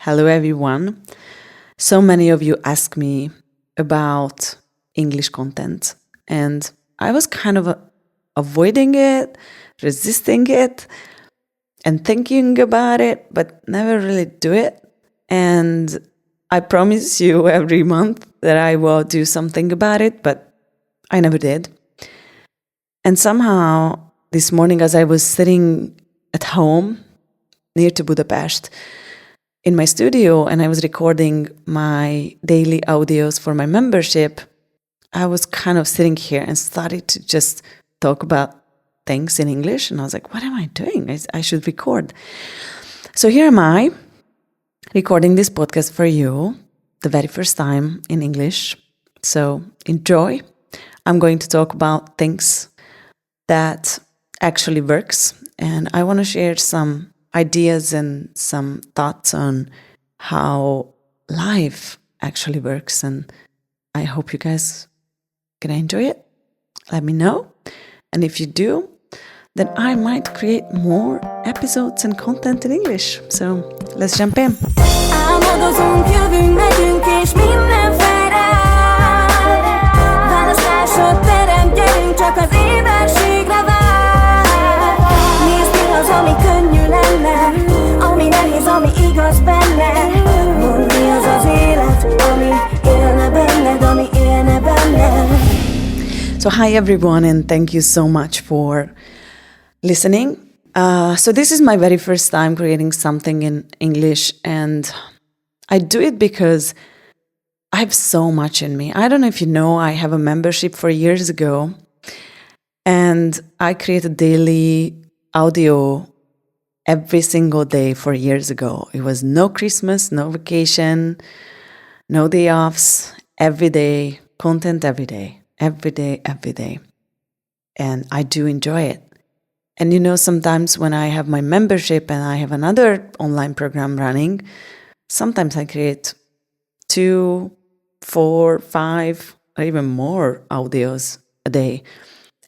Hello, everyone. So many of you ask me about English content, and I was kind of avoiding it, resisting it, and thinking about it, but never really do it. And I promise you every month that I will do something about it, but I never did. And somehow this morning, as I was sitting at home near to Budapest in my studio and I was recording my daily audios for my membership, I was kind of sitting here and started to just talk about things in English. And I was like, what am I doing? I should record. So here am I recording this podcast for you the very first time in English. So enjoy. I'm going to talk about things that actually works. And I want to share some ideas and some thoughts on how life actually works. And I hope you guys gonna enjoy it. Let me know. And if you do, then I might create more episodes and content in English. So let's jump in. Álmodozunk, jövünk, megyünk és minden fejre áll. Választásod terem, gyerünk, csak az éberségre vár. Nézd ki az, ami könnyű lenne, ami nehéz, ami igaz benne. Mondd, mi az az élet, ami élne benned, ami élne benned. So hi everyone, and thank you so much for listening. So this is my very first time creating something in English, and I do it because I have so much in me. I don't know if you know, I have a membership for years ago, and I created daily audio every single day for years ago. It was no Christmas, no vacation, no day offs, every day, content every day, every day, every day. And I do enjoy it. And you know, sometimes when I have my membership and I have another online program running, sometimes I create 2, 4, 5, or even more audios a day.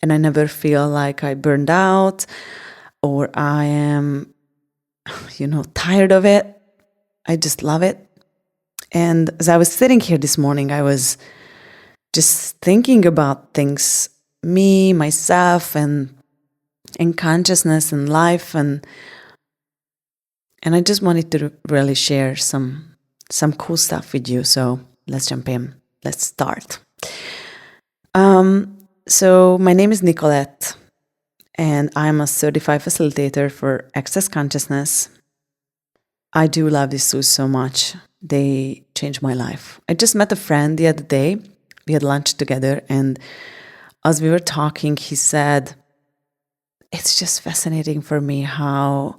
And I never feel like I burned out or I am, tired of it. I just love it. And as I was sitting here this morning, I was just thinking about things, me, myself, and consciousness and life, and I just wanted to really share some cool stuff with you. So let's jump in. Let's start. So my name is Nikolett, and I'm a certified facilitator for Access Consciousness. I do love these tools so much. They changed my life. I just met a friend the other day. We had lunch together, and as we were talking, he said, it's just fascinating for me how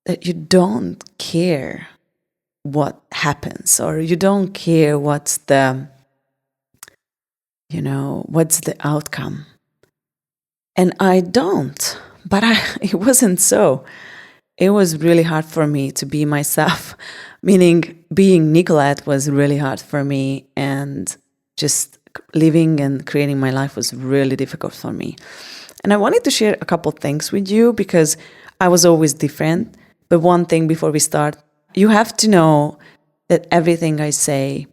that you don't care what happens, or you don't care what's the outcome. And I don't, but it wasn't so. It was really hard for me to be myself, meaning being Nikolett was really hard for me, and just living and creating my life was really difficult for me. And I wanted to share a couple things with you because I was always different. But one thing before we start, you have to know that everything I say,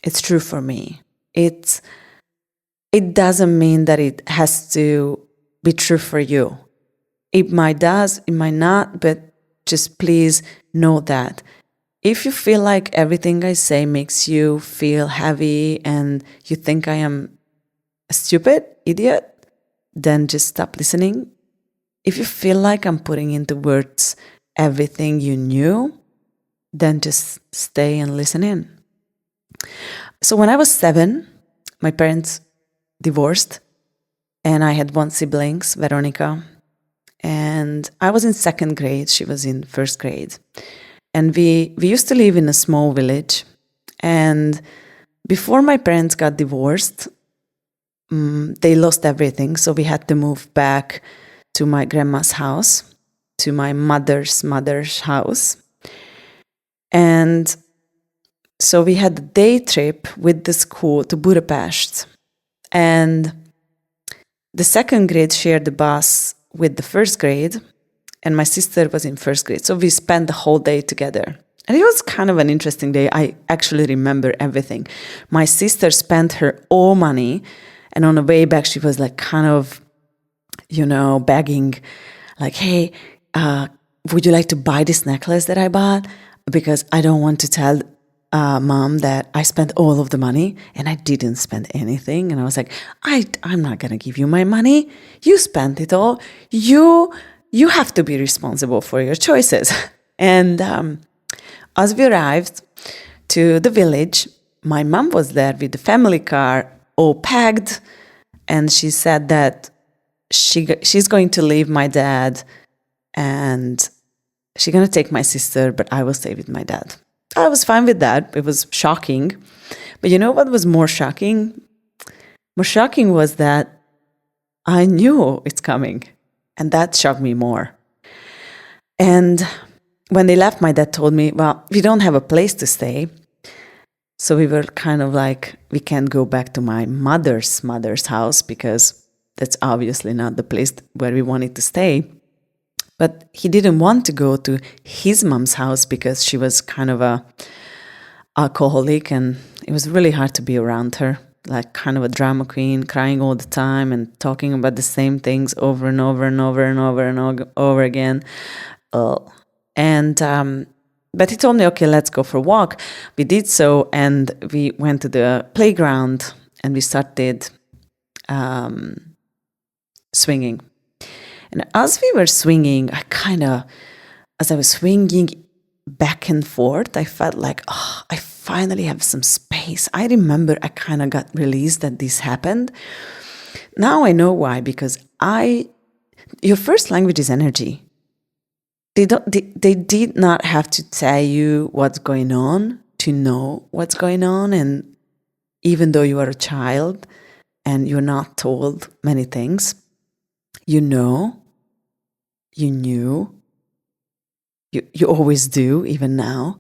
it's true for me. It doesn't mean that it has to be true for you. It might does, it might not, but just please know that. If you feel like everything I say makes you feel heavy and you think I am a stupid idiot, then just stop listening. If you feel like I'm putting into words everything you knew, then just stay and listen in. So when I was 7, my parents divorced, and I had one sibling, Veronica, and I was in 2nd grade, she was in 1st grade. And we used to live in a small village, and before my parents got divorced, they lost everything, so we had to move back to my grandma's house, to my mother's house. And so we had a day trip with the school to Budapest. And the 2nd grade shared the bus with the 1st grade, and my sister was in 1st grade. So we spent the whole day together. And it was kind of an interesting day. I actually remember everything. My sister spent her all money, and on the way back, she was like kind of, begging, like, hey, would you like to buy this necklace that I bought? Because I don't want to tell mom that I spent all of the money, and I didn't spend anything. And I was like, I'm not going to give you my money. You spent it all. You have to be responsible for your choices. And as we arrived to the village, my mom was there with the family car all packed, and she said that she's going to leave my dad and she's going to take my sister, but I will stay with my dad. I was fine with that. It was shocking. But you know what was more shocking? More shocking was that I knew it's coming, and that shocked me more. And when they left, my dad told me, well, we don't have a place to stay. So we were kind of like, we can't go back to my mother's house because that's obviously not the place where we wanted to stay. But he didn't want to go to his mom's house because she was kind of a alcoholic, and it was really hard to be around her, like kind of a drama queen, crying all the time and talking about the same things over and over and over and over and over again. But he told me, okay, let's go for a walk. We did so, and we went to the playground, and we started swinging. And as we were swinging, as I was swinging back and forth, I felt like, I finally have some space. I remember I kind of got released that this happened. Now I know why, because your first language is energy. They did not have to tell you what's going on to know what's going on. And even though you are a child and you're not told many things, you knew, you always do, even now.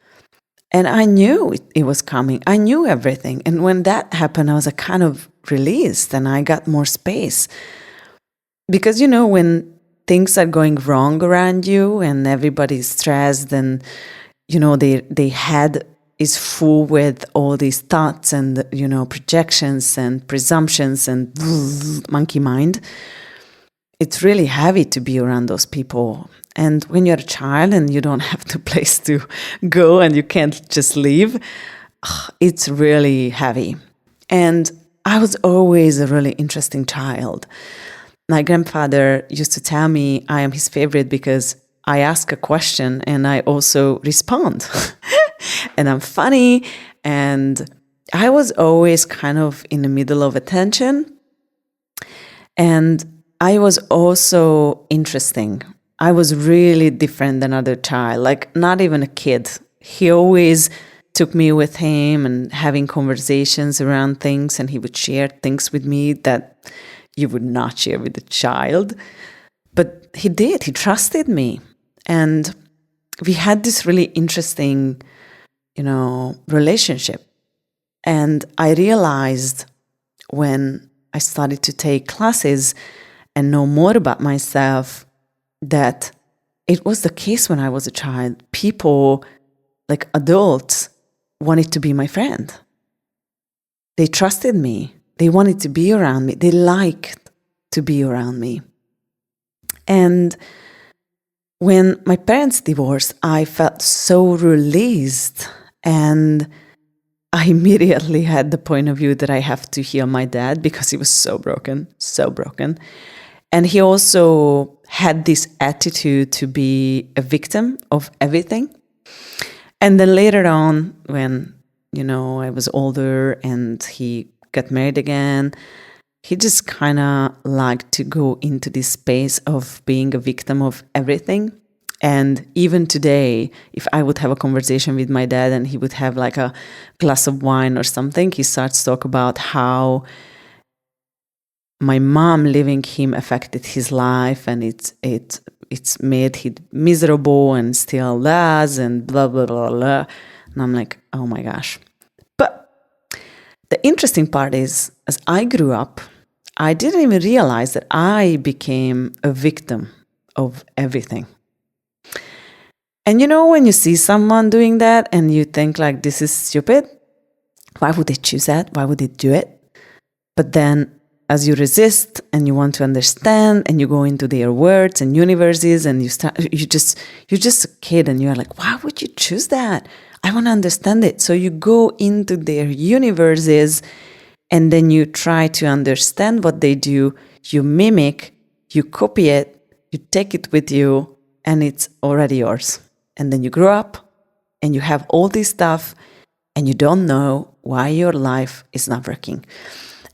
And I knew it was coming. I knew everything. And when that happened, I was kind of released, and I got more space. Because, when things are going wrong around you and everybody's stressed, and their head is full with all these thoughts and projections and presumptions and monkey mind, it's really heavy to be around those people. And when you're a child and you don't have the place to go and you can't just leave, it's really heavy. And I was always a really interesting child. My grandfather used to tell me I am his favorite because I ask a question and I also respond. And I'm funny, and I was always kind of in the middle of attention. And I was also interesting. I was really different than other child, like not even a kid. He always took me with him and having conversations around things, and he would share things with me that you would not share with a child. But he did. He trusted me. And we had this really interesting, relationship. And I realized when I started to take classes and know more about myself that it was the case when I was a child. People, like adults, wanted to be my friend. They trusted me. They wanted to be around me. They liked to be around me. And when my parents divorced, I felt so released. And I immediately had the point of view that I have to heal my dad because he was so broken. And he also had this attitude to be a victim of everything. And then later on, when, I was older and he got married again, he just kind of liked to go into this space of being a victim of everything. And even today, if I would have a conversation with my dad and he would have like a glass of wine or something, he starts to talk about how my mom leaving him affected his life, and it's made him miserable and still does, and blah, blah, blah, blah. And I'm like, oh my gosh. But the interesting part is, as I grew up, I didn't even realize that I became a victim of everything. And you know, when you see someone doing that and you think like, this is stupid, why would they choose that? Why would they do it? But then as you resist and you want to understand and you go into their words and universes and you're just a kid and you're like, why would you choose that? I want to understand it. So you go into their universes and then you try to understand what they do. You mimic, you copy it, you take it with you, and it's already yours. And then you grow up and you have all this stuff and you don't know why your life is not working.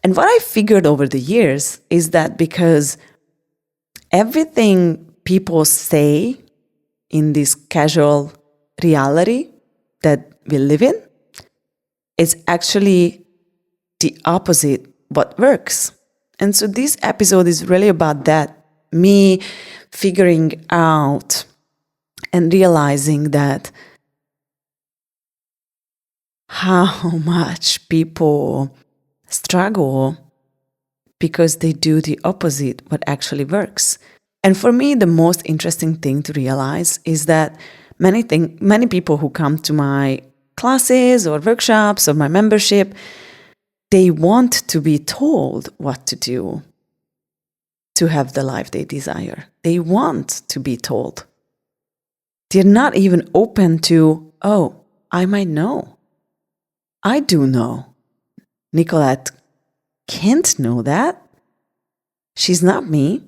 And what I figured over the years is that because everything people say in this casual reality that we live in is actually the opposite what works. And so this episode is really about that, me figuring out and realizing that how much people struggle because they do the opposite what actually works. And for me, the most interesting thing to realize is that many people who come to my classes or workshops or my membership, they want to be told what to do to have the life they desire. They want to be told. They're not even open to, oh, I might know. I do know. Nikolett can't know that. She's not me.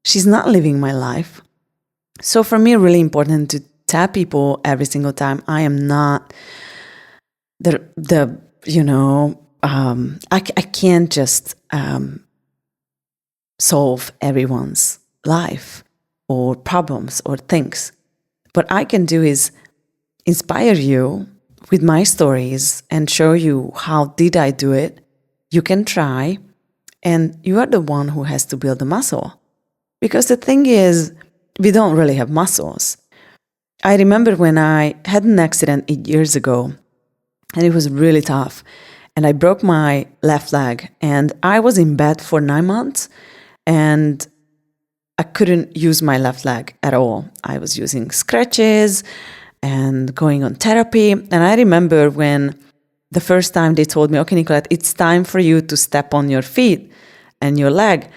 She's not living my life. So for me, really important to tell people every single time, I am not I can't just solve everyone's life or problems or things. What I can do is inspire you with my stories and show you how did I do it. You can try, and you are the one who has to build the muscle. Because the thing is, we don't really have muscles. I remember when I had an accident 8 years ago, and it was really tough. And I broke my left leg, and I was in bed for 9 months, and I couldn't use my left leg at all. I was using scratches and going on therapy. And I remember when the first time they told me, okay, Nikolett, it's time for you to step on your feet and your leg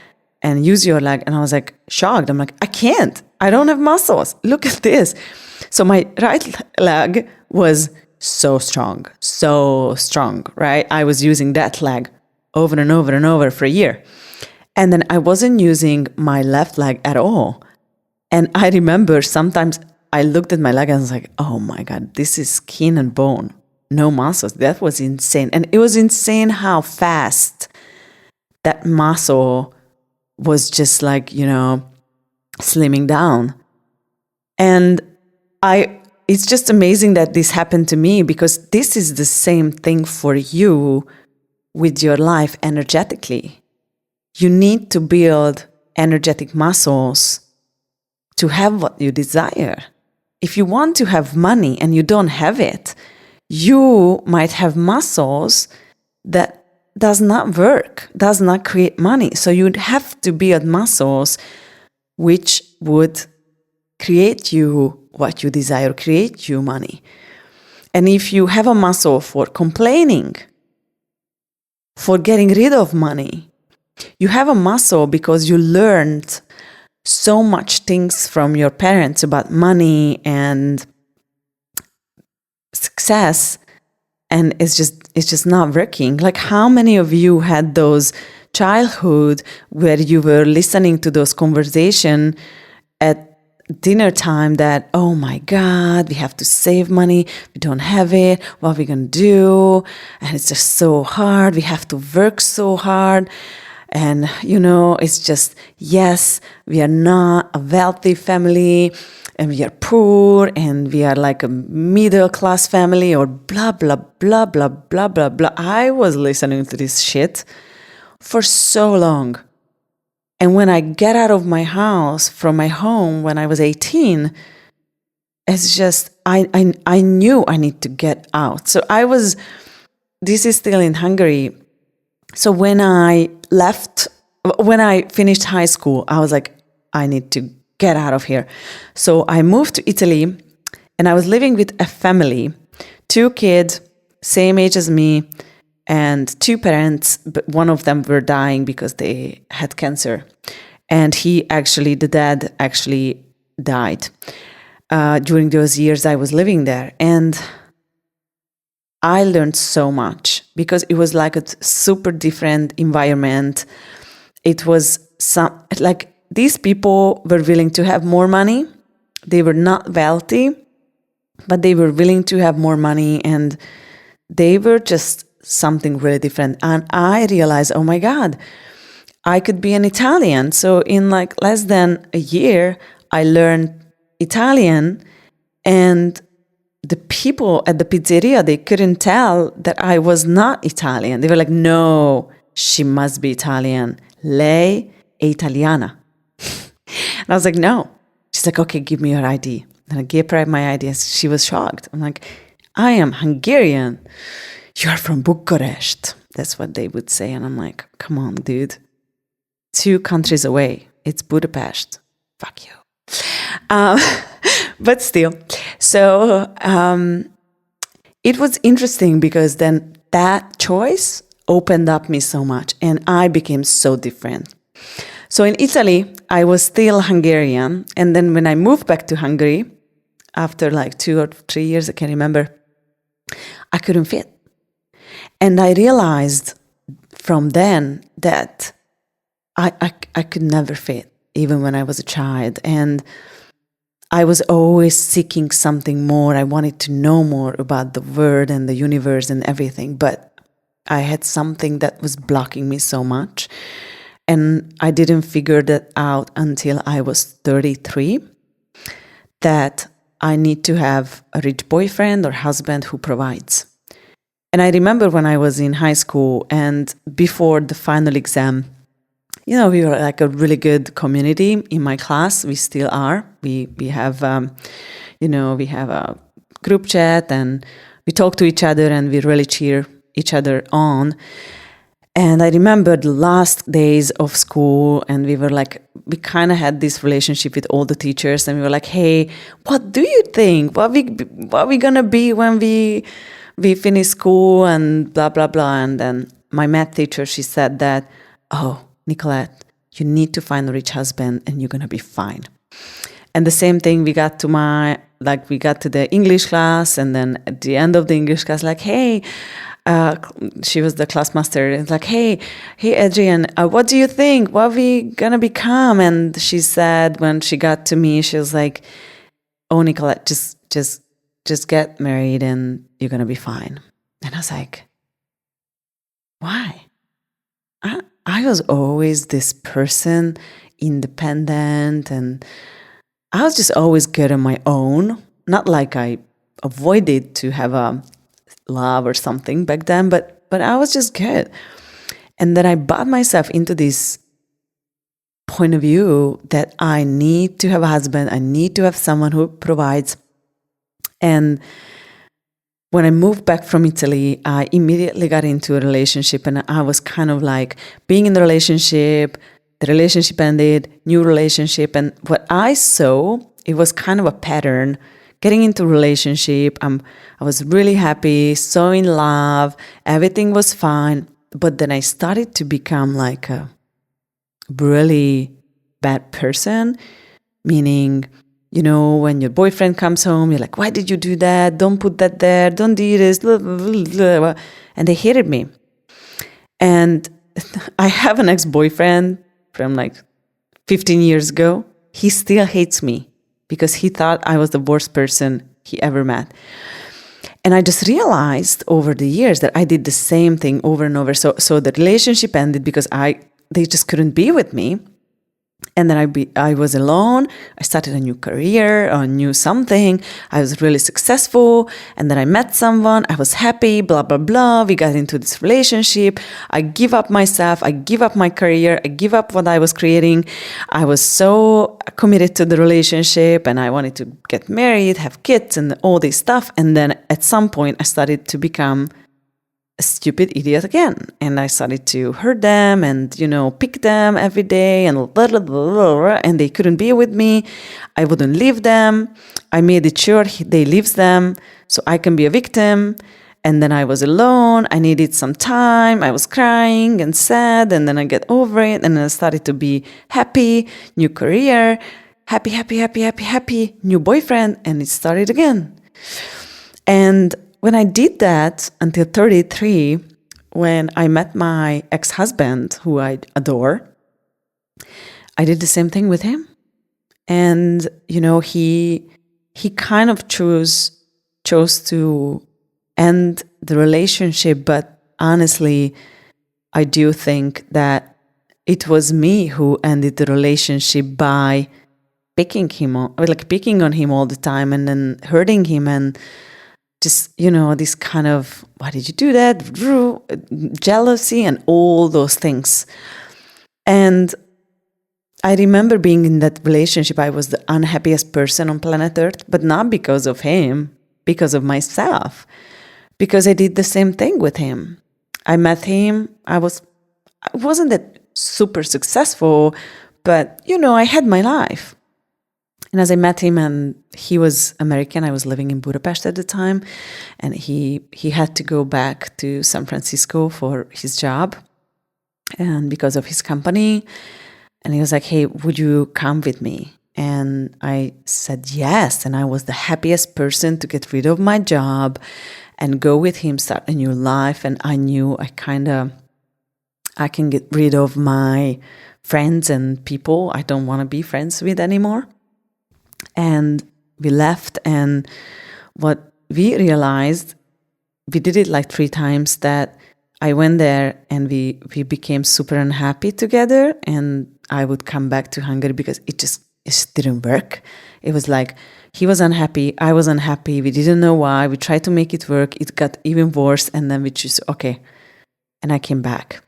and use your leg. And I was like shocked. I'm like, I can't. I don't have muscles. Look at this. So my right leg was so strong, right? I was using that leg over and over and over for a year. And then I wasn't using my left leg at all. And I remember sometimes I looked at my leg and I was like, oh my God, this is skin and bone, no muscles. That was insane. And it was insane how fast that muscle was just like, slimming down. And it's just amazing that this happened to me, because this is the same thing for you with your life energetically. You need to build energetic muscles to have what you desire. If you want to have money and you don't have it, you might have muscles that does not work, does not create money. So you'd have to build muscles which would create you what you desire, create you money. And if you have a muscle for complaining, for getting rid of money, you have a muscle because you learned so much things from your parents about money and success, and it's just not working. Like, how many of you had those childhood where you were listening to those conversations at dinner time that, oh my God, we have to save money, we don't have it, what are we gonna do? And it's just so hard, we have to work so hard. And it's just, yes, we are not a wealthy family and we are poor and we are like a middle class family, or blah, blah, blah, blah, blah, blah, blah. I was listening to this shit for so long. And when I get out of my house, from my home, when I was 18, it's just, I knew I need to get out. So this is still in Hungary. So when I finished high school, I was like, I need to get out of here. So I moved to Italy And I was living with a family, 2 kids, same age as me, and 2 parents, but one of them were dying because they had cancer. And the dad actually died during those years I was living there. And I learned so much because it was like a super different environment. It was like these people were willing to have more money. They were not wealthy, but they were willing to have more money, and they were just something really different. And I realized, oh my God, I could be an Italian. So in like less than a year, I learned Italian, and the people at the pizzeria, they couldn't tell that I was not Italian. They were like, no, she must be Italian. Lei è italiana. And I was like, no. She's like, okay, give me your ID. And I gave her my ID. She was shocked. I'm like, I am Hungarian. You're from Bucharest. That's what they would say. And I'm like, come on, dude. 2 countries away. It's Budapest. Fuck you. But still. So it was interesting because then that choice opened up me so much, and I became so different. So in Italy, I was still Hungarian. And then when I moved back to Hungary, after like 2 or 3 years, I can't remember, I couldn't fit. And I realized from then that I could never fit, even when I was a child. And I was always seeking something more. I wanted to know more about the world and the universe and everything. But I had something that was blocking me so much. And I didn't figure that out until I was 33, that I need to have a rich boyfriend or husband who provides. And I remember when I was in high school and before the final exam, we were like a really good community in my class. We still are. We have, we have a group chat and we talk to each other and we really cheer each other on. And I remember the last days of school, and we kind of had this relationship with all the teachers, and we were like, hey, what do you think? What we gonna be when we finish school and blah, blah, blah. And then my math teacher, she said that, oh, Nikolett, you need to find a rich husband and you're gonna be fine. And the same thing, we got to the English class, and then at the end of the English class, like, hey, she was the class master. It's like, hey, Adrian, what do you think? What are we gonna become? And she said, when she got to me, she was like, oh, Nikolett, just get married and you're gonna be fine. And I was like, why? I was always this person, independent, and I was just always good on my own. Not like I avoided to have a love or something back then, but I was just good. And then I bought myself into this point of view that I need to have a husband, I need to have someone who provides. And when I moved back from Italy, I immediately got into a relationship, and I was kind of like being in the relationship ended, new relationship, and what I saw, it was kind of a pattern. Getting into a relationship, I was really happy, so in love, everything was fine. But then I started to become like a really bad person, meaning, when your boyfriend comes home, you're like, why did you do that? Don't put that there. Don't do this. Blah, blah, blah, blah. And they hated me. And I have an ex-boyfriend from like 15 years ago. He still hates me, because he thought I was the worst person he ever met. And I just realized over the years that I did the same thing over and over. So the relationship ended because they just couldn't be with me. And then I was alone. I started a new career, a new something. I was really successful. And then I met someone. I was happy, blah, blah, blah. We got into this relationship. I give up myself. I give up my career. I give up what I was creating. I was so committed to the relationship, and I wanted to get married, have kids, and all this stuff. And then at some point, I started to become a stupid idiot again. And I started to hurt them and, pick them every day and blah, blah, blah, blah, and they couldn't be with me. I wouldn't leave them. I made it sure they leaves them so I can be a victim. And then I was alone. I needed some time. I was crying and sad, and then I get over it. And then I started to be happy, new career, happy, happy, happy, happy, happy, new boyfriend. And it started again. And when I did that until 33, when I met my ex-husband, who I adore, I did the same thing with him. And, he kind of chose to end the relationship. But honestly, I do think that it was me who ended the relationship by picking on him all the time and then hurting him and just, this kind of, why did you do that? Jealousy and all those things. And I remember being in that relationship. I was the unhappiest person on planet Earth, but not because of him, because of myself, because I did the same thing with him. I met him. I wasn't that super successful, but, I had my life. And as I met him, and he was American, I was living in Budapest at the time, and he had to go back to San Francisco for his job and because of his company. And he was like, hey, would you come with me? And I said yes. And I was the happiest person to get rid of my job and go with him, start a new life. And I knew I can get rid of my friends and people I don't want to be friends with anymore. And we left, and what we realized, we did it like 3 times, that I went there and we became super unhappy together, and I would come back to Hungary because it just didn't work. It was like he was unhappy, I was unhappy, we didn't know why, we tried to make it work, it got even worse, and then we just, okay. And I came back.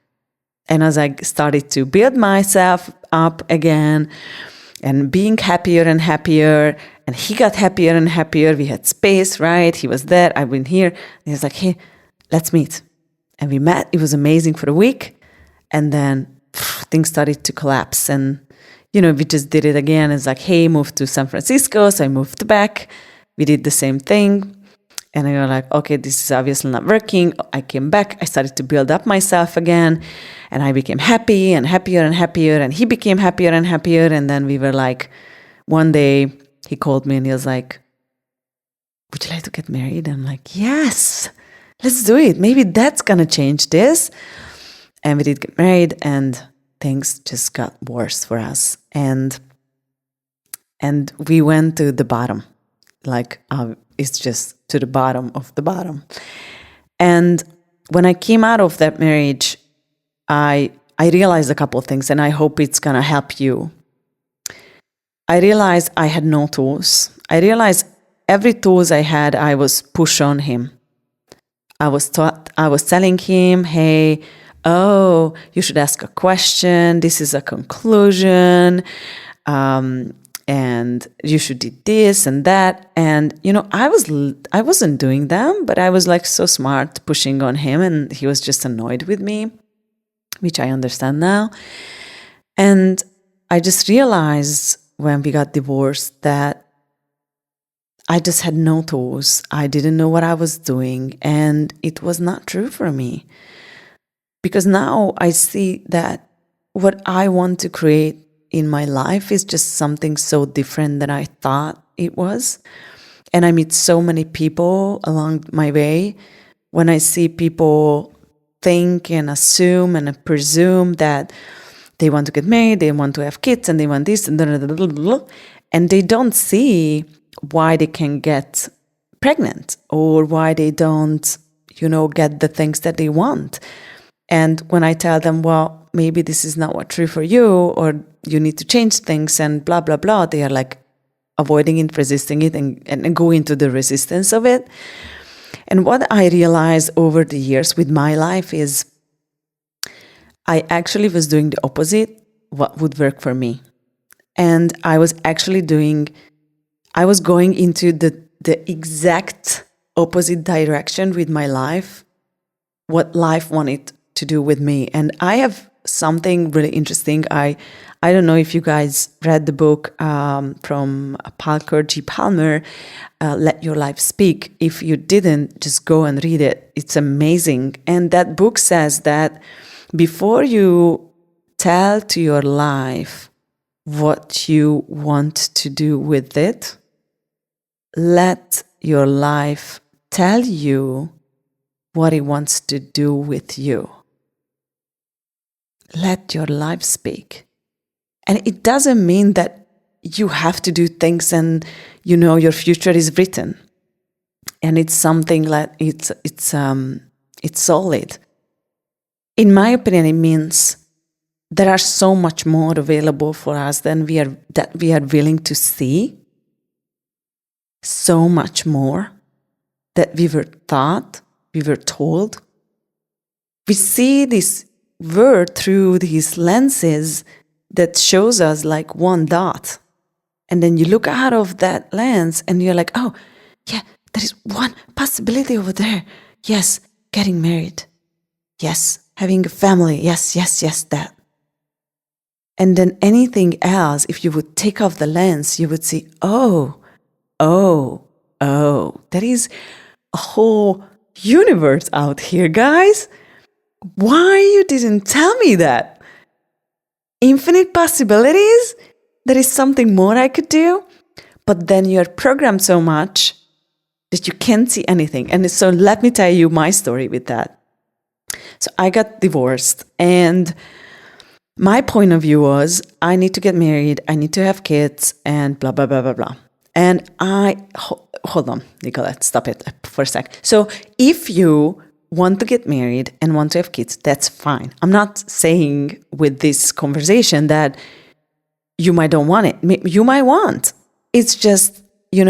And as I started to build myself up again, and being happier and happier, and he got happier and happier. We had space, right? He was there, I've been here. And he was like, hey, let's meet. And we met. It was amazing for a week. And then things started to collapse. And, we just did it again. It's like, hey, move to San Francisco. So I moved back. We did the same thing. And I was like, okay, this is obviously not working. I came back. I started to build up myself again. And I became happy and happier and happier. And he became happier and happier. And then we were like, one day he called me and he was like, would you like to get married? I'm like, yes, let's do it. Maybe that's going to change this. And we did get married, and things just got worse for us. And we went to the bottom. It's just to the bottom of the bottom. And when I came out of that marriage, I realized a couple of things, and I hope it's going to help you. I realized I had no tools. I realized every tools I had, I was push on him. I was telling him, hey, you should ask a question. This is a conclusion. And you should do this and that. And, I wasn't doing them, but I was like so smart pushing on him, and he was just annoyed with me, which I understand now. And I just realized when we got divorced that I just had no tools. I didn't know what I was doing, and it was not true for me. Because now I see that what I want to create in my life is just something so different than I thought it was. And I meet so many people along my way. When I see people think and assume and presume that they want to get married, they want to have kids, and they want this, and blah, blah, blah, blah, and they don't see why they can get pregnant or why they don't, get the things that they want. And when I tell them, well, maybe this is not what's true for you, or you need to change things and blah, blah, blah, they are like avoiding it, resisting it, and go into the resistance of it. And what I realized over the years with my life is I actually was doing the opposite, what would work for me. And I was going into the exact opposite direction with my life what life wanted to do with me. And I have something really interesting. I don't know if you guys read the book from Parker G. Palmer, Let Your Life Speak. If you didn't, just go and read it. It's amazing. And that book says that before you tell to your life what you want to do with it, let your life tell you what it wants to do with you. Let your life speak. And it doesn't mean that you have to do things and your future is written. And it's something like it's solid. In my opinion, it means there are so much more available for us than we are willing to see. So much more that we were taught, we were told. We see this world through these lenses that shows us like one dot. And then you look out of that lens and you're like, oh, yeah, there is one possibility over there. Yes, getting married. Yes, having a family. Yes, that. And then anything else, if you would take off the lens, you would see, oh, there is a whole universe out here, guys. Why you didn't tell me that? Infinite possibilities? There is something more I could do? But then you're programmed so much that you can't see anything. And so let me tell you my story with that. So I got divorced, and my point of view was I need to get married, I need to have kids, and blah, blah, blah, blah, blah. And hold on, Nikolett, stop it for a sec. So if you want to get married and want to have kids, that's fine. I'm not saying with this conversation that you might don't want it. You might want. It's just, you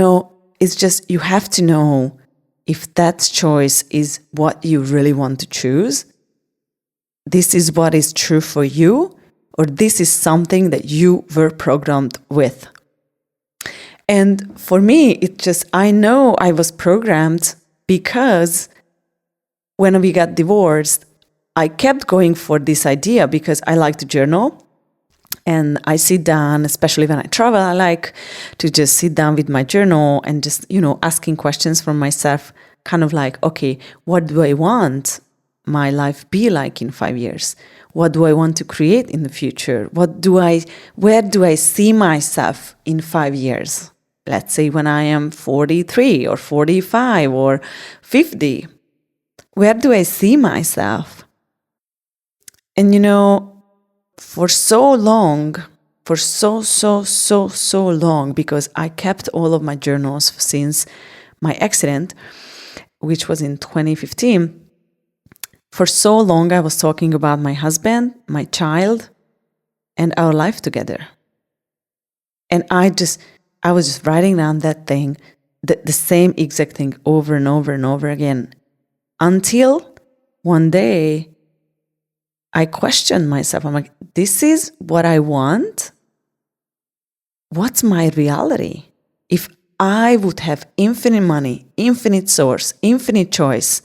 have to know if that choice is what you really want to choose. This is what is true for you, or this is something that you were programmed with. And for me, I know I was programmed because when we got divorced, I kept going for this idea because I like to journal. And I sit down, especially when I travel, I like to just sit down with my journal and just, asking questions from myself, kind of like, okay, what do I want my life be like in 5 years? What do I want to create in the future? Where do I see myself in 5 years? Let's say when I am 43 or 45 or 50. Where do I see myself? And for so long, so long, because I kept all of my journals since my accident, which was in 2015, for so long I was talking about my husband, my child, and our life together. And I was just writing down that thing, the same exact thing over and over and over again. Until one day, I questioned myself. I'm like, this is what I want? What's my reality? If I would have infinite money, infinite source, infinite choice,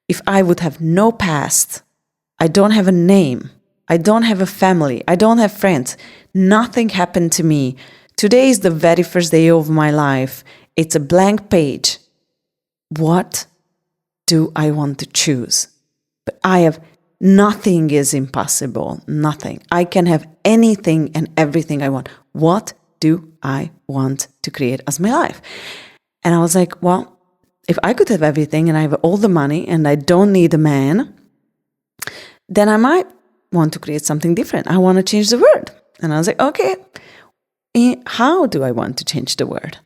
if I would have no past, I don't have a name, I don't have a family, I don't have friends, nothing happened to me. Today is the very first day of my life. It's a blank page. What do I want to choose? But nothing is impossible. Nothing. I can have anything and everything I want. What do I want to create as my life? And I was like, well, if I could have everything and I have all the money and I don't need a man, then I might want to create something different. I want to change the world. And I was like, okay, how do I want to change the world?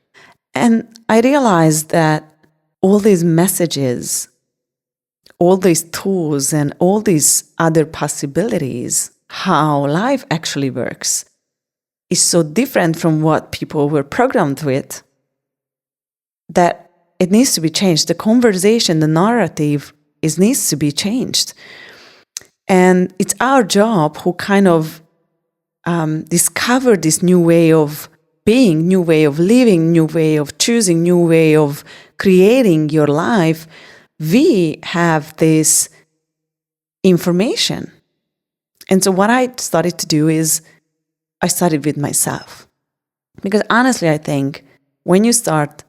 And I realized that all these messages, all these tools, and all these other possibilities, how life actually works, is so different from what people were programmed with that it needs to be changed. The conversation, the narrative needs to be changed. And it's our job who kind of discover this new way of being, new way of living, new way of choosing, new way of creating your life. We have this information. And so what I started to do is I started with myself. Because honestly, I think when you start,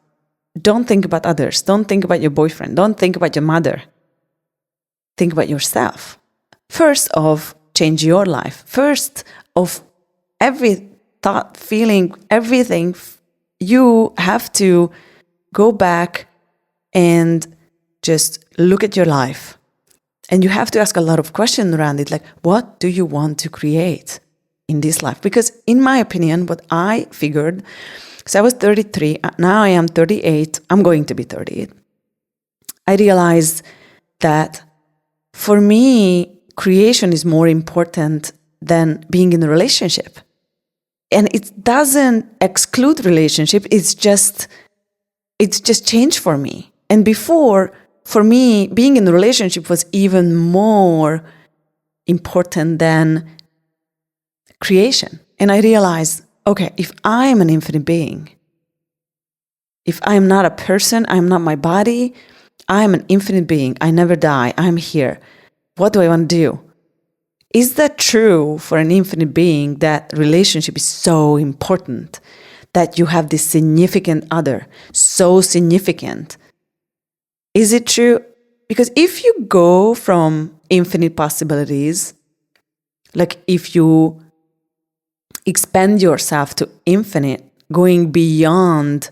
don't think about others. Don't think about your boyfriend. Don't think about your mother. Think about yourself. First of, change your life. First of every thought, feeling, everything, you have to go back and just look at your life. And you have to ask a lot of questions around it, like, what do you want to create in this life? Because in my opinion, what I figured, because I was 33, now I am 38, I'm going to be 38. I realized that for me, creation is more important than being in a relationship. And it doesn't exclude relationship, it's just changed for me. And before, for me, being in a relationship was even more important than creation. And I realized, okay, if I am an infinite being, if I am not a person, I am not my body, I am an infinite being, I never die, I'm here. What do I want to do? Is that true for an infinite being that relationship is so important, that you have this significant other, so significant? Is it true? Because if you go from infinite possibilities, like if you expand yourself to infinite, going beyond,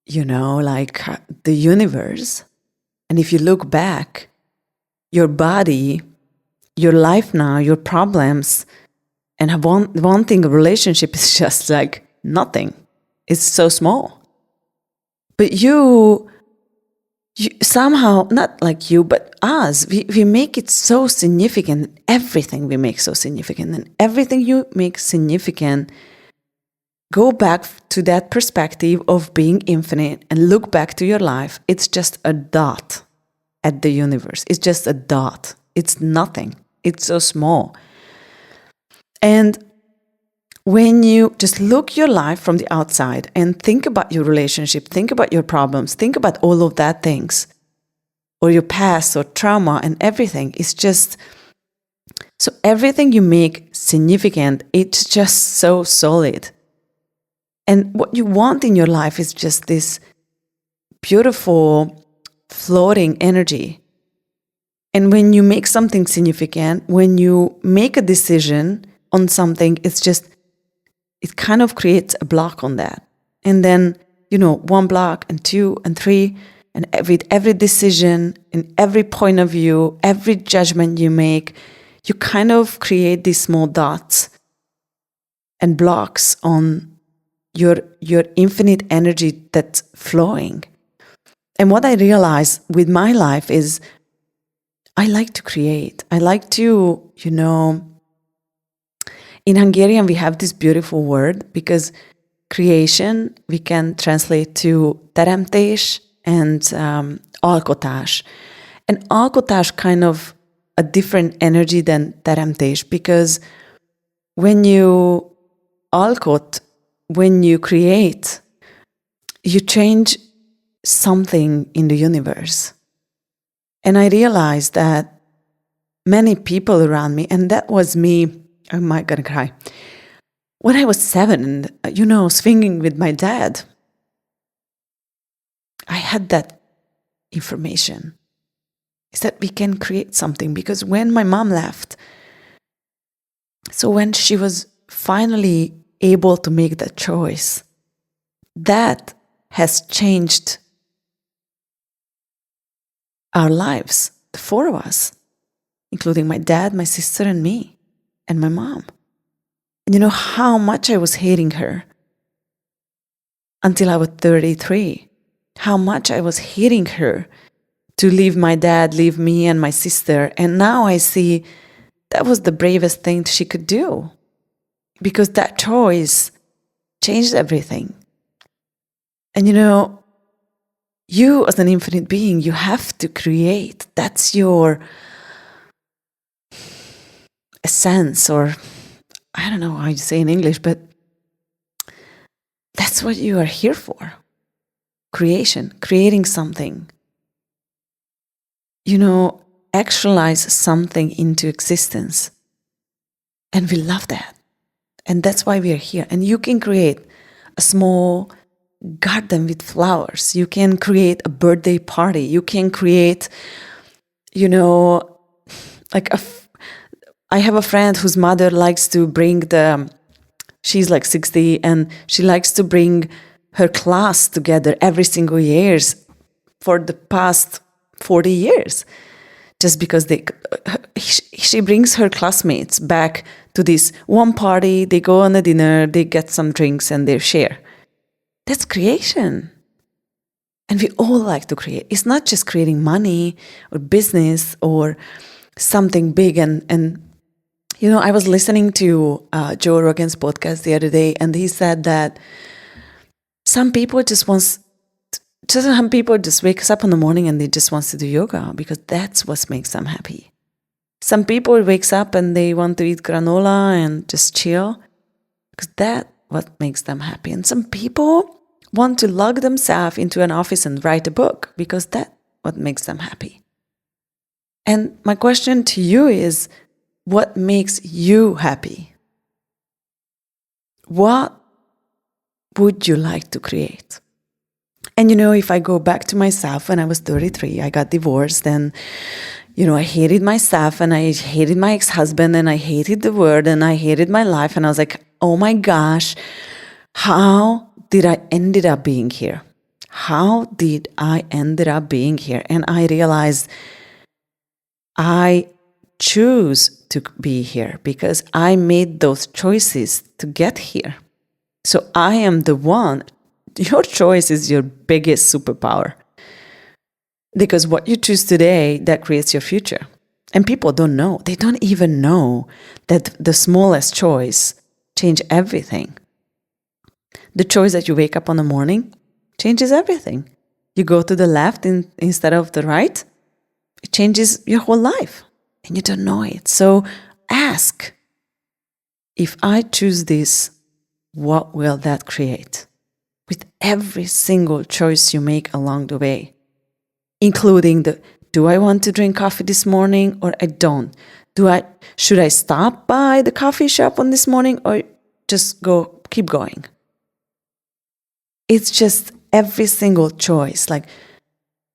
like the universe, and if you look back, your body, your life now, your problems, and wanting a relationship is just like nothing. It's so small. But you somehow, not like you, but us, we make it so significant. Everything we make so significant. And everything you make significant, go back to that perspective of being infinite and look back to your life. It's just a dot at the universe. It's just a dot. It's nothing. It's so small. And when you just look your life from the outside and think about your relationship, think about your problems, think about all of that things, or your past or trauma and everything, it's just, so everything you make significant, it's just so solid. And what you want in your life is just this beautiful floating energy. And when you make something significant, when you make a decision on something, it kind of creates a block on that. And then, one block and two and three, and with every decision, in every point of view, every judgment you make, you kind of create these small dots and blocks on your infinite energy that's flowing. And what I realized with my life is I like to create. I like to, in Hungarian, we have this beautiful word because creation, we can translate to teremtés and alkotás. And alkotás kind of a different energy than teremtés, because when you alkot, when you create, you change something in the universe. And I realized that many people around me, and that was me, I'm gonna cry. When I was 7, swinging with my dad, I had that information. Is that we can create something, because when my mom left, so when she was finally able to make that choice, that has changed our lives, the 4 of us, including my dad, my sister, and me, and my mom. And you know how much I was hating her until I was 33. How much I was hating her to leave my dad, leave me and my sister. And now I see that was the bravest thing she could do, because that choice changed everything. And you as an infinite being, you have to create. That's your essence, or I don't know how you say in English, but that's what you are here for. Creation, creating something. actualize something into existence. And we love that. And that's why we are here. And you can create a small garden with flowers. You can create a birthday party. You can create, like I have a friend whose mother likes to bring she's like 60, and she likes to bring her class together every single year for the past 40 years. Just because she brings her classmates back to this one party, they go on a dinner, they get some drinks, and they share. That's creation. And we all like to create. It's not just creating money or business or something big. And I was listening to Joe Rogan's podcast the other day, and he said that some people just wake up in the morning and they just want to do yoga because that's what makes them happy. Some people wakes up and they want to eat granola and just chill because that's what makes them happy. And some people want to log themselves into an office and write a book because that's what makes them happy. And my question to you is, what makes you happy? What would you like to create? And if I go back to myself, when I was 33, I got divorced, and I hated myself, and I hated my ex-husband, and I hated the world, and I hated my life, and I was like, oh my gosh, how did I ended up being here? How did I ended up being here? And I realized I choose to be here because I made those choices to get here. So I am the one. Your choice is your biggest superpower. Because what you choose today, that creates your future. And people don't know. They don't even know that the smallest choice changes everything. The choice that you wake up in the morning changes everything. You go to the left instead of the right, it changes your whole life. And you don't know it. So ask, if I choose this, what will that create? With every single choice you make along the way, including do I want to drink coffee this morning or I don't? Should I stop by the coffee shop on this morning or just keep going? It's just every single choice. Like,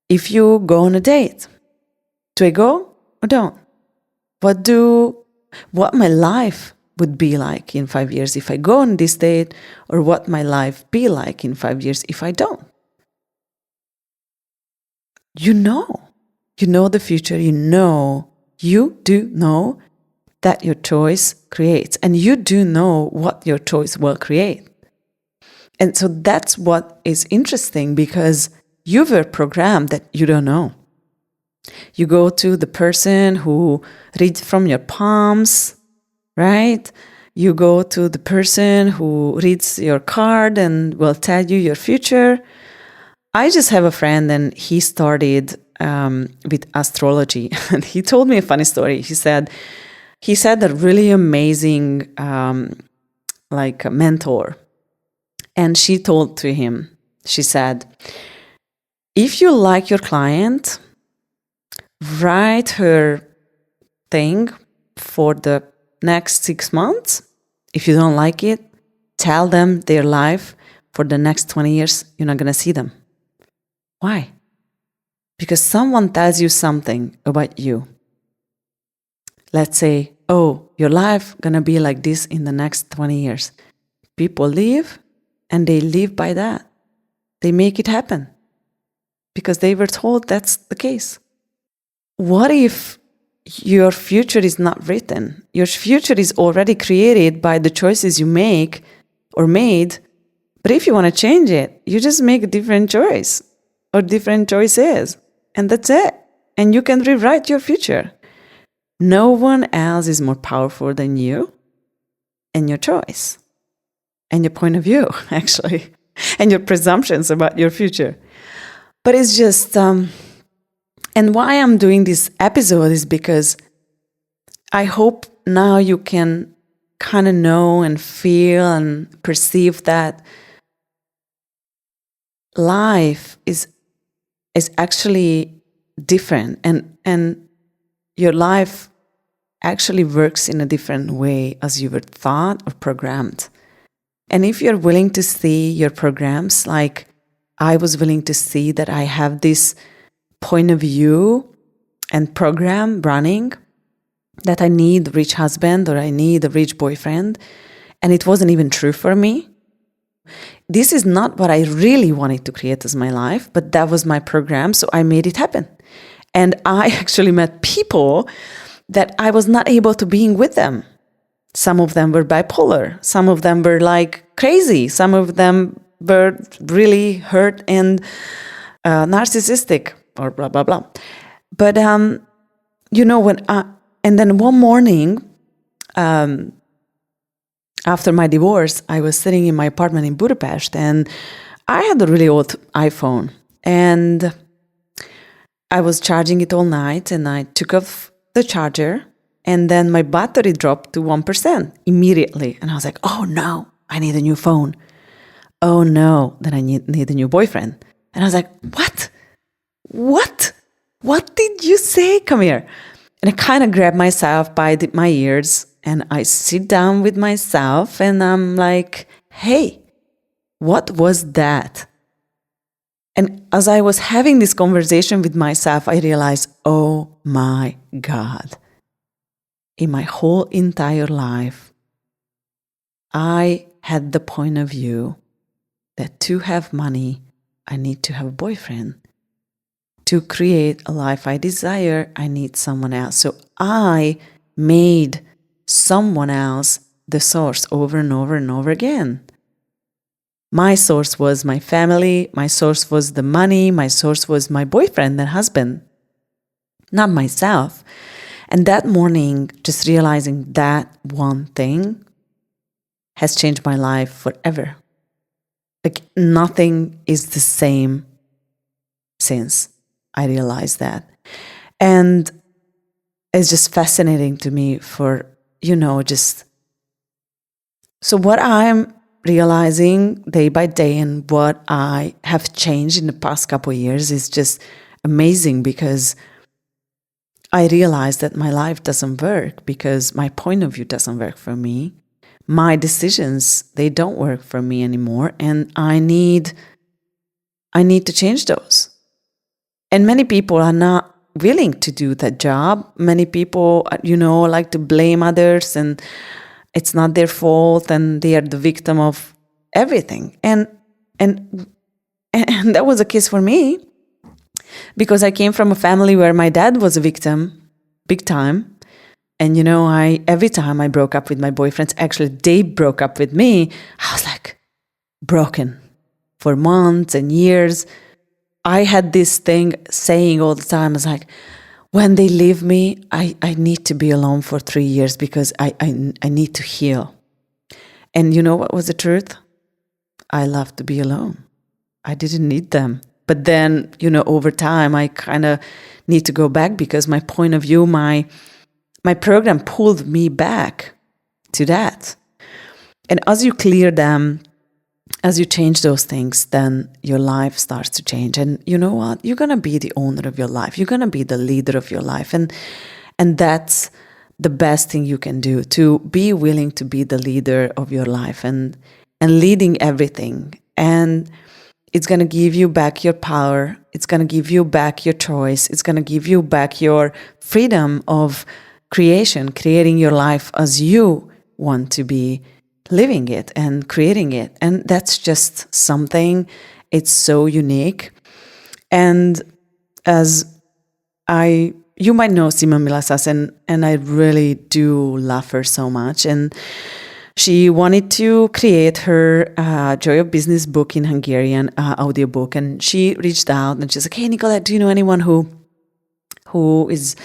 if you go on a date, do I go or don't? What my life would be like in 5 years if I go on this date, or what my life be like in 5 years if I don't. You know the future, you do know that your choice creates, and you do know what your choice will create. And so that's what is interesting, because you were programmed that you don't know. You go to the person who reads from your palms, right? You go to the person who reads your card and will tell you your future. I just have a friend, and he started with astrology. And he told me a funny story. He said a really amazing a mentor. And she told to him, she said, if you like your client, write her thing for the next 6 months. If you don't like it, tell them their life for the next 20 years, you're not going to see them. Why? Because someone tells you something about you. Let's say, oh, your life going to be like this in the next 20 years. People leave, and they live by that. They make it happen because they were told that's the case. What if your future is not written? Your future is already created by the choices you make or made. But if you want to change it, you just make a different choice or different choices. And that's it. And you can rewrite your future. No one else is more powerful than you and your choice and your point of view, actually, and your presumptions about your future. But it's just... And why I'm doing this episode is because I hope now you can kind of know and feel and perceive that life is actually different. And your life actually works in a different way as you were thought or programmed. And if you're willing to see your programs, like I was willing to see that I have this point of view and program running, that I need a rich husband or I need a rich boyfriend, and it wasn't even true for me. This is not what I really wanted to create as my life, but that was my program, so I made it happen. And I actually met people that I was not able to be with them. Some of them were bipolar. Some of them were like crazy. Some of them were really hurt and narcissistic or blah, blah, blah. But, and then one morning, after my divorce, I was sitting in my apartment in Budapest, and I had a really old iPhone, and I was charging it all night, and I took off the charger, and then my battery dropped to 1% immediately. And I was like, oh no, I need a new phone. Oh no, then I need a new boyfriend. And I was like, what? What did you say? Come here. And I kind of grabbed myself by my ears, and I sit down with myself, and I'm like, hey, what was that? And as I was having this conversation with myself, I realized, oh my God, in my whole entire life, I had the point of view that to have money, I need to have a boyfriend. To create a life I desire, I need someone else. So I made someone else the source over and over and over again. My source was my family, my source was the money, my source was my boyfriend and husband, not myself. And that morning, just realizing that one thing has changed my life forever. Like nothing is the same since I realized that. And it's just fascinating to me for, so what I'm realizing day by day and what I have changed in the past couple of years is just amazing, because I realized that my life doesn't work because my point of view doesn't work for me. My decisions, they don't work for me anymore, and I need to change those. And many people are not willing to do that job. Many people, like to blame others, and it's not their fault, and they are the victim of everything. And that was the case for me, because I came from a family where my dad was a victim, big time. And every time I broke up with my boyfriends, actually they broke up with me, I was like broken for months and years. I had this thing saying all the time, I was like, when they leave me, I need to be alone for 3 years because I need to heal. And you know what was the truth? I love to be alone. I didn't need them. But then, over time, I kind of need to go back because my point of view, my program pulled me back to that. And as you clear them, as you change those things, then your life starts to change. And you know what? You're going to be the owner of your life. You're going to be the leader of your life. And that's the best thing you can do, to be willing to be the leader of your life and leading everything. And it's going to give you back your power. It's going to give you back your choice. It's going to give you back your freedom of creating your life as you want to be living it and creating it. And that's just something, it's so unique. And you might know Sima Milasas, and I really do love her so much. And she wanted to create her Joy of Business book in Hungarian, audiobook. And she reached out and she's like, hey, Nikolett, do you know anyone who is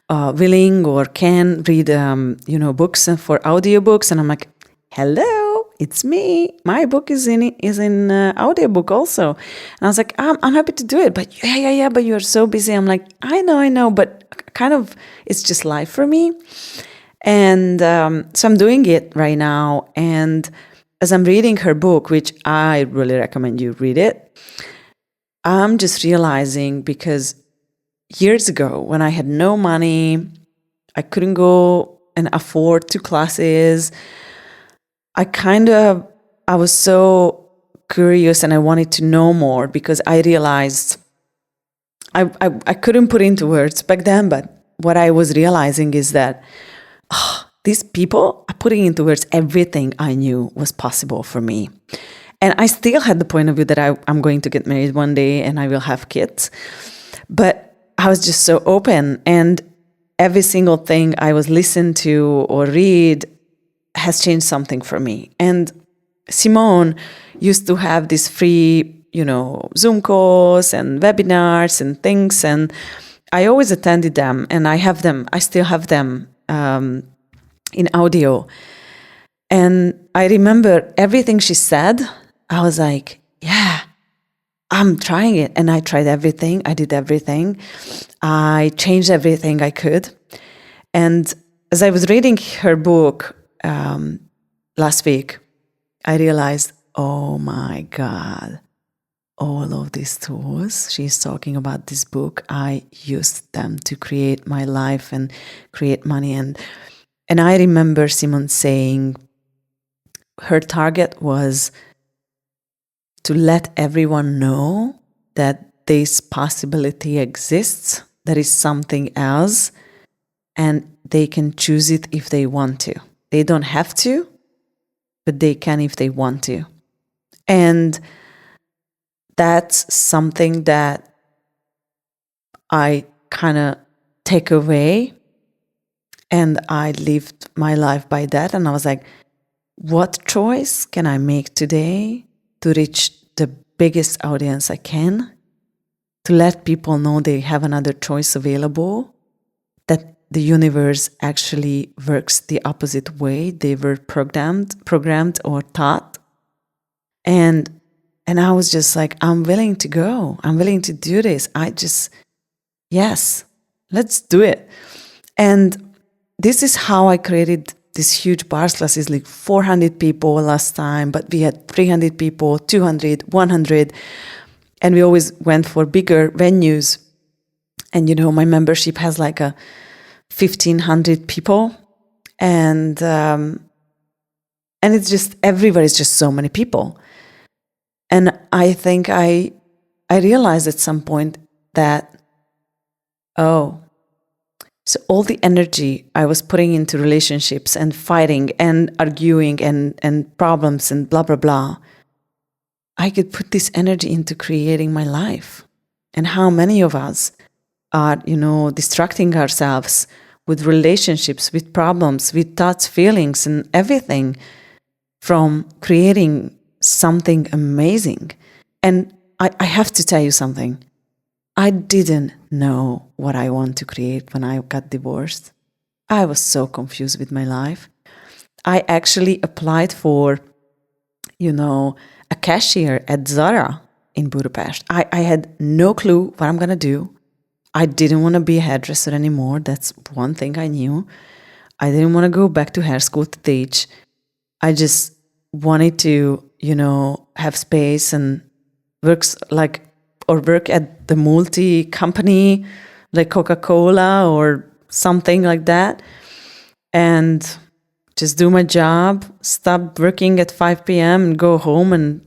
willing or can read, books for audiobooks? And I'm like, hello, it's me. My book is in audiobook also. And I was like, I'm happy to do it. But yeah, but you're so busy. I'm like, I know, but kind of it's just life for me. And so I'm doing it right now. And as I'm reading her book, which I really recommend you read it, I'm just realizing, because years ago when I had no money, I couldn't go and afford 2 classes. I was so curious and I wanted to know more because I realized I couldn't put into words back then, but what I was realizing is that these people are putting into words everything I knew was possible for me. And I still had the point of view that I'm going to get married one day and I will have kids. But I was just so open, and every single thing I was listen to or read has changed something for me. And Simone used to have these free, Zoom calls and webinars and things, and I always attended them, and I still have them in audio. And I remember everything she said, I was like, yeah, I'm trying it. And I tried everything. I did everything. I changed everything I could. And as I was reading her book last week, I realized, oh my God, all of these tools she's talking about this book, I used them to create my life and create money. And I remember Simone saying her target was to let everyone know that this possibility exists, there is something else, and they can choose it if they want to. They don't have to, but they can if they want to. And that's something that I kind of take away, and I lived my life by that. And I was like, what choice can I make today to reach the biggest audience I can, to let people know they have another choice available, that the universe actually works the opposite way they were programmed or taught. And I was just like, I'm willing to go. I'm willing to do this. Yes, let's do it. And this is how I created this huge bars classes, like 400 people last time, but we had 300 people, 200, 100, and we always went for bigger venues. And, my membership has like 1,500 people, and it's just everywhere is just so many people. And I think I realized at some point that, so all the energy I was putting into relationships and fighting and arguing and problems and blah, blah, blah, I could put this energy into creating my life. And how many of us are, distracting ourselves with relationships, with problems, with thoughts, feelings, and everything from creating something amazing. And I have to tell you something. I didn't know what I want to create when I got divorced. I was so confused with my life. I actually applied for, a cashier at Zara in Budapest. I had no clue what I'm going to do. I didn't want to be a hairdresser anymore. That's one thing I knew. I didn't want to go back to hair school to teach. I just wanted to, have space and work at the multi-company like Coca-Cola or something like that, and just do my job, stop working at 5 p.m. and go home and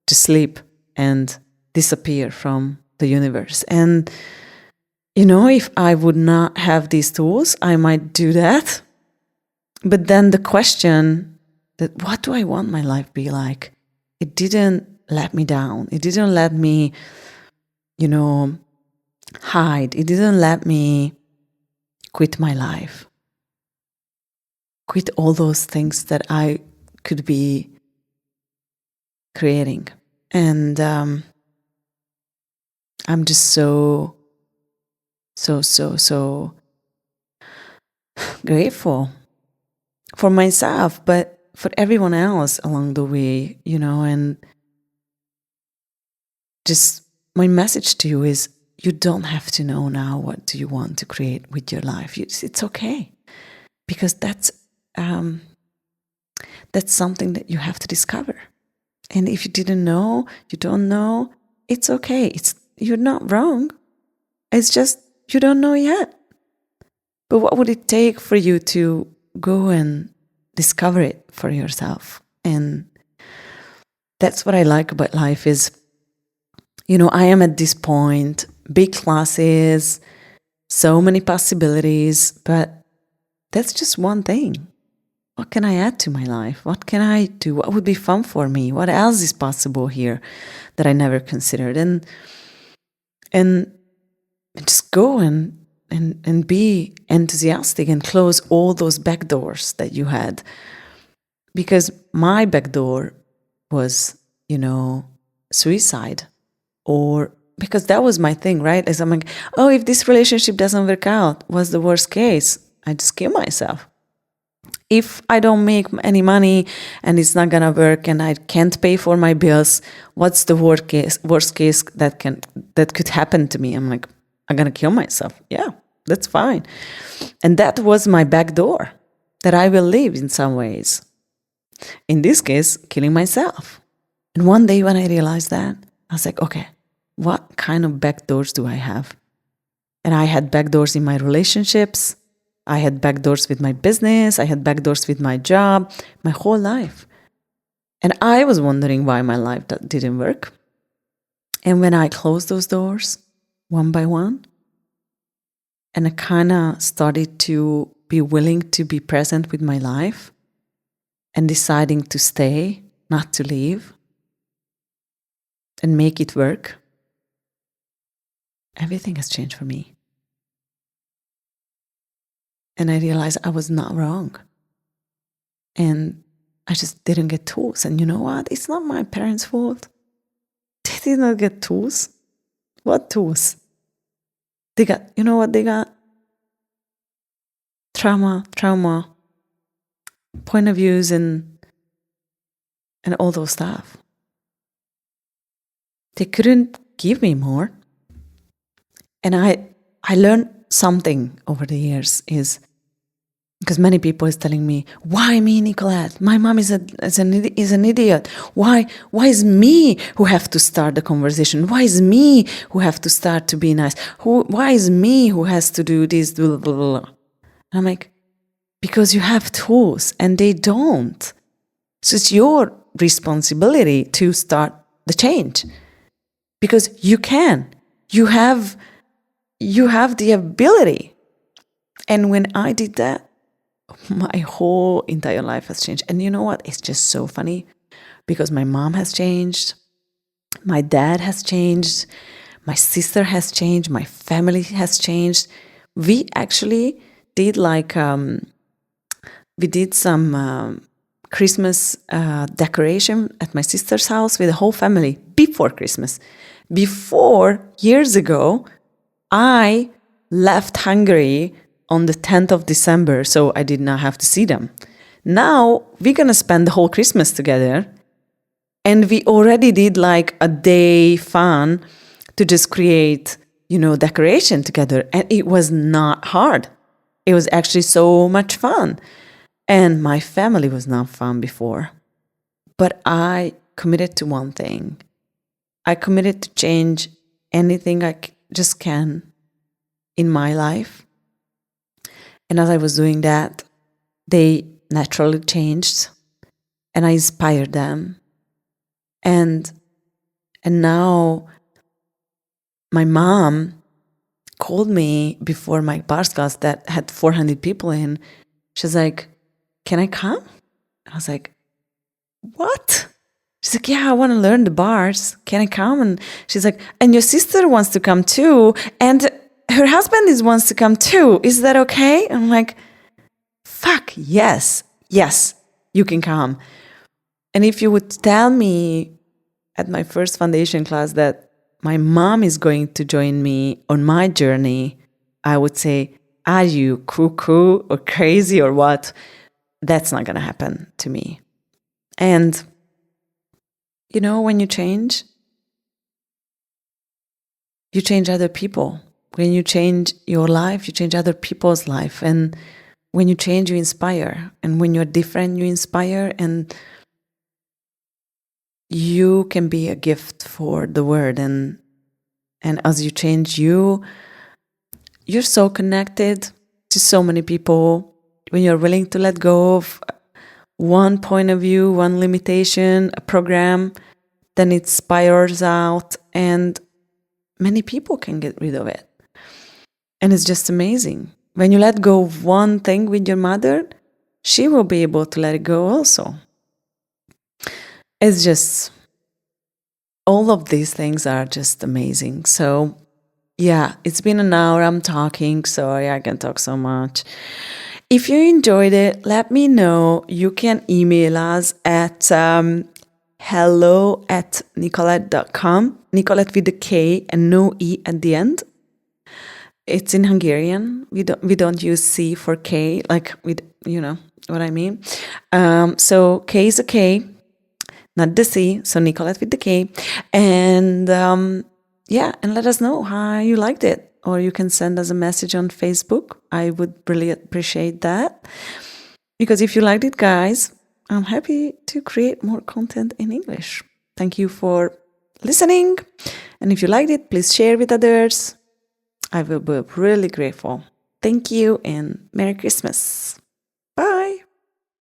just sleep and disappear from the universe. And, if I would not have these tools, I might do that. But then the question that what do I want my life be like? It didn't let me down. It didn't let me, hide. It didn't let me quit my life. Quit all those things that I could be creating. And I'm just so grateful for myself, but for everyone else along the way, and just my message to you is you don't have to know now what do you want to create with your life. It's okay, because that's something that you have to discover. And if you didn't know, you don't know, it's okay. You're not wrong. It's just you don't know yet. But what would it take for you to go and discover it for yourself? And that's what I like about life is, I am at this point, big classes, so many possibilities, but that's just one thing. What can I add to my life? What can I do? What would be fun for me? What else is possible here that I never considered? And just go and be enthusiastic and close all those back doors that you had. Because my back door was, suicide. Or because that was my thing, right? As I'm like, oh, if this relationship doesn't work out, what's the worst case? I just kill myself. If I don't make any money and it's not gonna work and I can't pay for my bills, what's the worst case that could happen to me? I'm like, I'm gonna kill myself. Yeah, that's fine. And that was my back door that I will leave in some ways. In this case, killing myself. And one day when I realized that, I was like, okay, what kind of back doors do I have? And I had back doors in my relationships. I had back doors with my business. I had back doors with my job, my whole life. And I was wondering why my life didn't work. And when I closed those doors one by one, and I kind of started to be willing to be present with my life and deciding to stay, not to leave, and make it work, everything has changed for me. And I realized I was not wrong. And I just didn't get tools. And you know what? It's not my parents' fault. They did not get tools. What tools? They got, you know what they got? Trauma, point of views, and all those stuff. They couldn't give me more. And I learned something over the years is, because many people is telling me, why me, Nikolett? My mom is an idiot. Why is me who have to start the conversation? Why is me who have to start to be nice? Why is me who has to do this? Blah, blah, blah. And I'm like, because you have tools and they don't. So it's your responsibility to start the change. Because you can. You have the ability. And when I did that, my whole entire life has changed. And you know what? It's just so funny because my mom has changed. My dad has changed. My sister has changed. My family has changed. We actually did we did some Christmas decoration at my sister's house with the whole family before Christmas. Before, years ago, I left Hungary on the 10th of December, so I did not have to see them. Now, we're going to spend the whole Christmas together, and we already did like a day fun to just create, decoration together, and it was not hard. It was actually so much fun. And my family was not fun before. But I committed to one thing. I committed to change anything I just can in my life. And as I was doing that, they naturally changed and I inspired them. And now my mom called me before my bars class that had 400 people in. She's like, can I come? I was like, what? She's like, yeah, I want to learn the bars. Can I come? And she's like, and your sister wants to come too. And her husband wants to come too. Is that okay? I'm like, fuck, yes, you can come. And if you would tell me at my first foundation class that my mom is going to join me on my journey, I would say, are you cuckoo or crazy or what? That's not going to happen to me. And, when you change other people. When you change your life, you change other people's life. And when you change, you inspire. And when you're different, you inspire. And you can be a gift for the world. And as you change you, you're so connected to so many people. When you're willing to let go of one point of view, one limitation, a program, then it spirals out and many people can get rid of it. And it's just amazing. When you let go of one thing with your mother, she will be able to let it go also. It's just, all of these things are just amazing. So yeah, it's been an hour I'm talking. Sorry, I can talk so much. If you enjoyed it, let me know. You can email us at hello@nikolett.com. Nikolett with a K and no E at the end. It's in Hungarian. We don't use C for K, like with, you know what I mean. So K is a K, not the C. So Nikolett with the K, and yeah, and let us know how you liked it. Or you can send us a message on Facebook. I would really appreciate that. Because if you liked it, guys, I'm happy to create more content in English. Thank you for listening. And if you liked it, please share with others. I will be really grateful. Thank you and Merry Christmas.